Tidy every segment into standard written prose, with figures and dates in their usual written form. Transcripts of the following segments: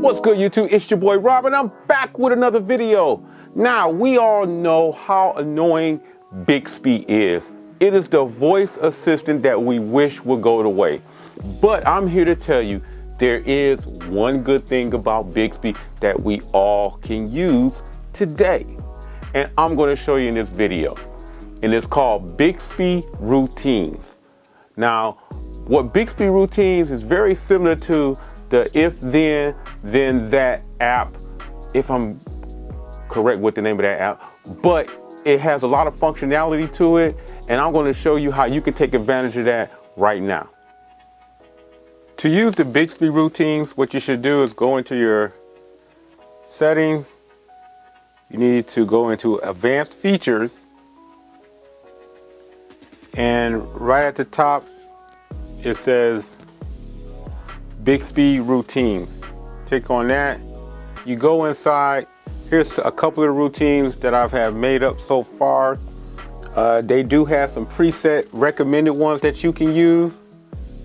What's good, YouTube? It's your boy Rob, and I'm back with another video. Now, we all know how annoying Bixby is. It is the voice assistant that we wish would go away. But I'm here to tell you, there is one good thing about Bixby that we all can use today. And I'm going to show you in this video. And it's called Bixby Routines. Now, what Bixby Routines is very similar to the if then that app, if I'm correct with the name of that app, but it has a lot of functionality to it, and I'm going to show you how you can take advantage of that right now. To use the Bixby Routines, what you should do is go into your settings. You need to go into advanced features, and right at the top it says Bixby Routines. Click on that. You go inside. Here's a couple of routines that I've have made up so far. They do have some preset recommended ones that you can use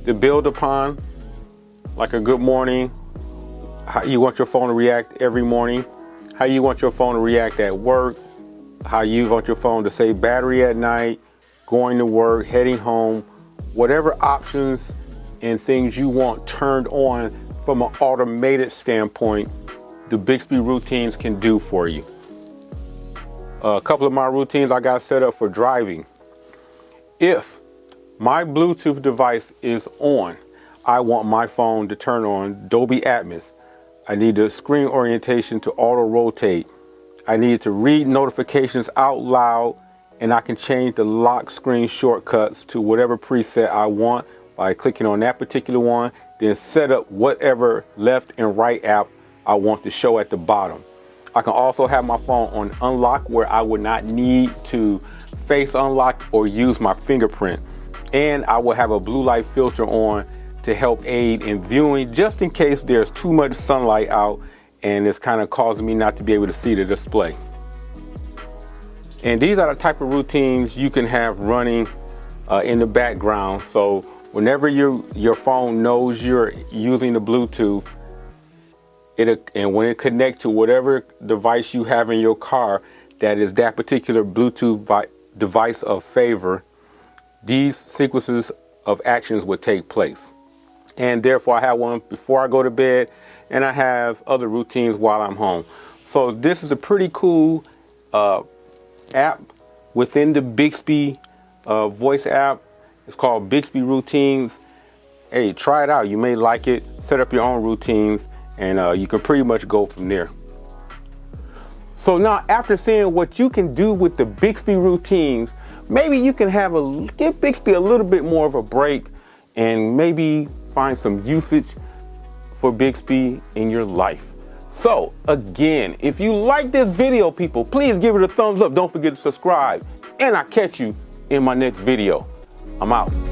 to build upon, like a good morning, how you want your phone to react every morning, how you want your phone to react at work, how you want your phone to save battery at night, going to work, heading home, whatever options and things you want turned on from an automated standpoint, the Bixby Routines can do for you. A couple of my routines I got set up for driving. If my Bluetooth device is on, I want my phone to turn on Dolby Atmos. I need the screen orientation to auto rotate. I need to read notifications out loud, and I can change the lock screen shortcuts to whatever preset I want by clicking on that particular one, then set up whatever left and right app I want to show at the bottom. I can also have my phone on unlock, where I would not need to face unlock or use my fingerprint. And I will have a blue light filter on to help aid in viewing, just in case there's too much sunlight out and it's kind of causing me not to be able to see the display. And these are the type of routines you can have running in the background. So whenever your phone knows you're using the Bluetooth, and when it connects to whatever device you have in your car that is that particular Bluetooth device of favor, these sequences of actions would take place. And therefore I have one before I go to bed, and I have other routines while I'm home. So this is a pretty cool app within the Bixby voice app. It's called Bixby Routines. Hey, try it out. You may like it. Set up your own routines, and you can pretty much go from there. So now, after seeing what you can do with the Bixby Routines, maybe you can give Bixby a little bit more of a break and maybe find some usage for Bixby in your life. So again, if you like this video, people, please give it a thumbs up. Don't forget to subscribe, and I'll catch you in my next video. I'm out.